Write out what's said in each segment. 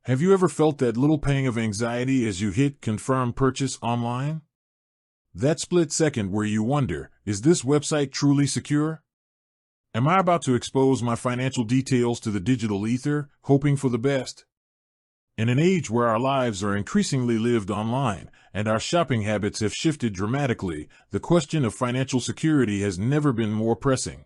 Have you ever felt that little pang of anxiety as you hit confirm purchase online? That split second where you wonder, is this website truly secure? Am I about to expose my financial details to the digital ether, hoping for the best? In an age where our lives are increasingly lived online and our shopping habits have shifted dramatically, the question of financial security has never been more pressing.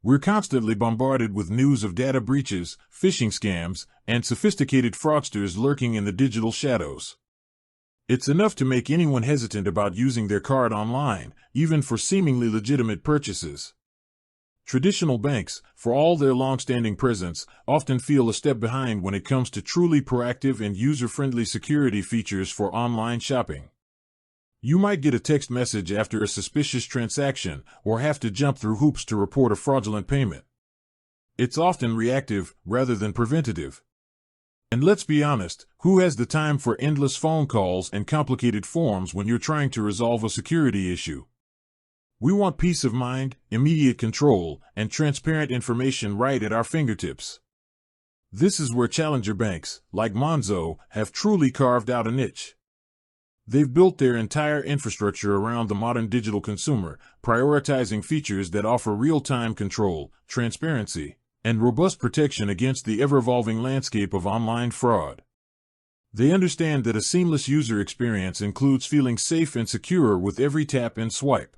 We're constantly bombarded with news of data breaches, phishing scams, and sophisticated fraudsters lurking in the digital shadows. It's enough to make anyone hesitant about using their card online, even for seemingly legitimate purchases. Traditional banks, for all their long-standing presence, often feel a step behind when it comes to truly proactive and user-friendly security features for online shopping. You might get a text message after a suspicious transaction or have to jump through hoops to report a fraudulent payment. It's often reactive rather than preventative. And let's be honest, who has the time for endless phone calls and complicated forms when you're trying to resolve a security issue? We want peace of mind, immediate control, and transparent information right at our fingertips. This is where challenger banks, like Monzo, have truly carved out a niche. They've built their entire infrastructure around the modern digital consumer, prioritizing features that offer real-time control, transparency, and robust protection against the ever-evolving landscape of online fraud. They understand that a seamless user experience includes feeling safe and secure with every tap and swipe.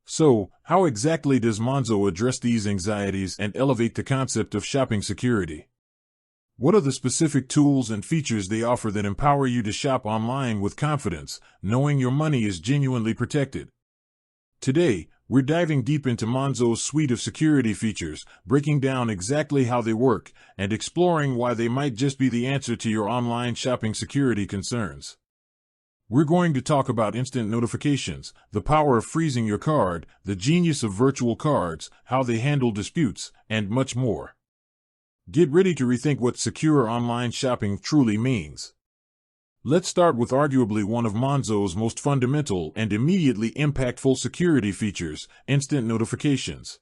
So, how exactly does Monzo address these anxieties and elevate the concept of shopping security? What are the specific tools and features they offer that empower you to shop online with confidence, knowing your money is genuinely protected? Today, we're diving deep into Monzo's suite of security features, breaking down exactly how they work, and exploring why they might just be the answer to your online shopping security concerns. We're going to talk about instant notifications, the power of freezing your card, the genius of virtual cards, how they handle disputes, and much more. Get ready to rethink what secure online shopping truly means. Let's start with arguably one of Monzo's most fundamental and immediately impactful security features, instant notifications.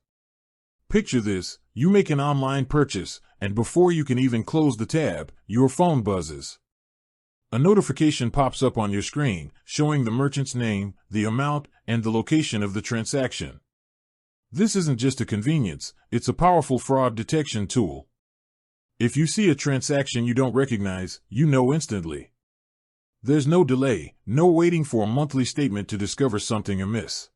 Picture this, you make an online purchase, and before you can even close the tab, your phone buzzes. A notification pops up on your screen, showing the merchant's name, the amount, and the location of the transaction. This isn't just a convenience, it's a powerful fraud detection tool. If you see a transaction you don't recognize, you know instantly. There's no delay, no waiting for a monthly statement to discover something amiss.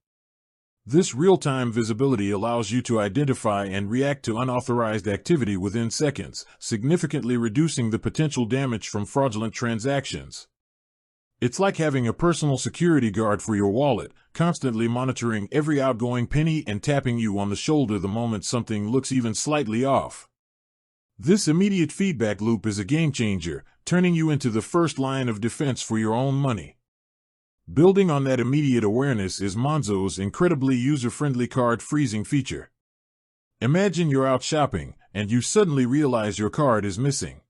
This real-time visibility allows you to identify and react to unauthorized activity within seconds, significantly reducing the potential damage from fraudulent transactions. It's like having a personal security guard for your wallet, constantly monitoring every outgoing penny and tapping you on the shoulder the moment something looks even slightly off. This immediate feedback loop is a game changer, turning you into the first line of defense for your own money. Building on that immediate awareness is Monzo's incredibly user-friendly card freezing feature. Imagine you're out shopping, and you suddenly realize your card is missing.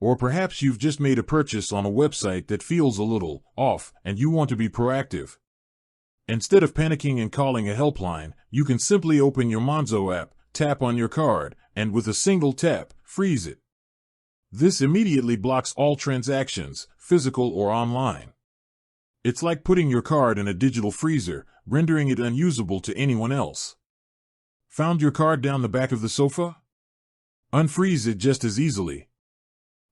Or perhaps you've just made a purchase on a website that feels a little off, and you want to be proactive. Instead of panicking and calling a helpline, you can simply open your Monzo app, tap on your card, and with a single tap, freeze it. This immediately blocks all transactions, physical or online. It's like putting your card in a digital freezer, rendering it unusable to anyone else. Found your card down the back of the sofa? Unfreeze it just as easily.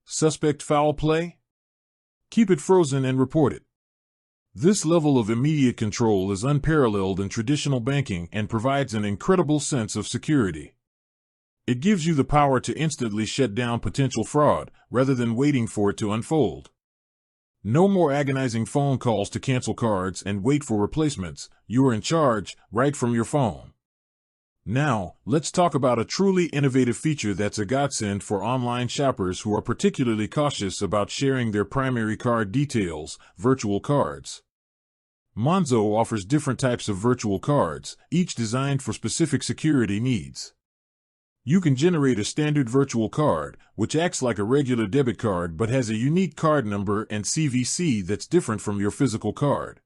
Suspect foul play? Keep it frozen and report it. This level of immediate control is unparalleled in traditional banking and provides an incredible sense of security. It gives you the power to instantly shut down potential fraud, rather than waiting for it to unfold. No more agonizing phone calls to cancel cards and wait for replacements. You are in charge, right from your phone. Now, let's talk about a truly innovative feature that's a godsend for online shoppers who are particularly cautious about sharing their primary card details, virtual cards. Monzo offers different types of virtual cards, each designed for specific security needs. You can generate a standard virtual card, which acts like a regular debit card but has a unique card number and CVC that's different from your physical card.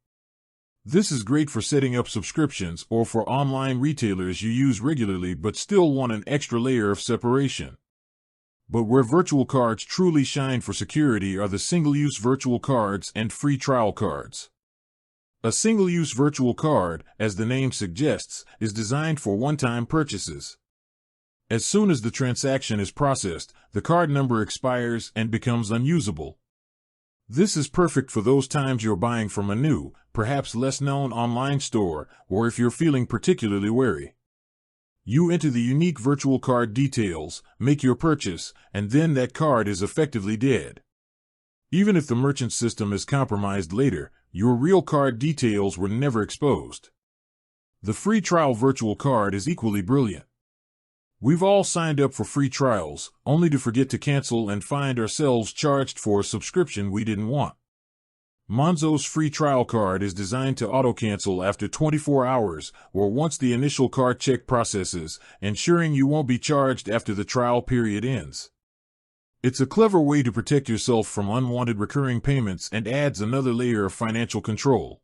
This is great for setting up subscriptions or for online retailers you use regularly but still want an extra layer of separation. But where virtual cards truly shine for security are the single-use virtual cards and free trial cards. A single-use virtual card, as the name suggests, is designed for one-time purchases. As soon as the transaction is processed, the card number expires and becomes unusable. This is perfect for those times you're buying from a new, perhaps less known online store, or if you're feeling particularly wary. You enter the unique virtual card details, make your purchase, and then that card is effectively dead. Even if the merchant system is compromised later, your real card details were never exposed. The free trial virtual card is equally brilliant. We've all signed up for free trials, only to forget to cancel and find ourselves charged for a subscription we didn't want. Monzo's free trial card is designed to auto-cancel after 24 hours or once the initial card check processes, ensuring you won't be charged after the trial period ends. It's a clever way to protect yourself from unwanted recurring payments and adds another layer of financial control.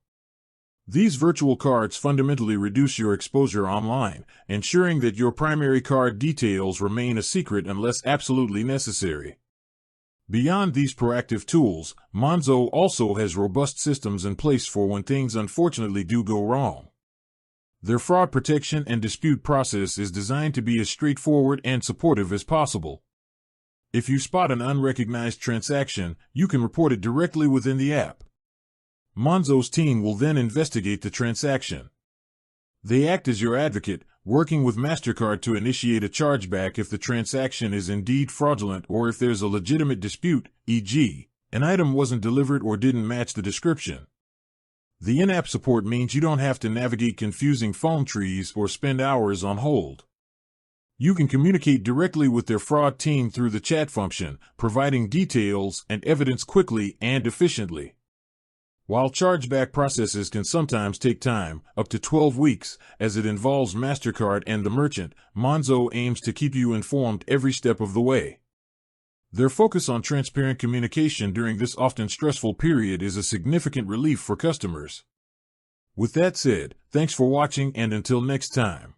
These virtual cards fundamentally reduce your exposure online, ensuring that your primary card details remain a secret unless absolutely necessary. Beyond these proactive tools, Monzo also has robust systems in place for when things unfortunately do go wrong. Their fraud protection and dispute process is designed to be as straightforward and supportive as possible. If you spot an unrecognized transaction, you can report it directly within the app. Monzo's team will then investigate the transaction. They act as your advocate, working with MasterCard to initiate a chargeback if the transaction is indeed fraudulent or if there's a legitimate dispute, e.g., an item wasn't delivered or didn't match the description. The in-app support means you don't have to navigate confusing phone trees or spend hours on hold. You can communicate directly with their fraud team through the chat function, providing details and evidence quickly and efficiently. While chargeback processes can sometimes take time, up to 12 weeks, as it involves MasterCard and the merchant, Monzo aims to keep you informed every step of the way. Their focus on transparent communication during this often stressful period is a significant relief for customers. With that said, thanks for watching and until next time.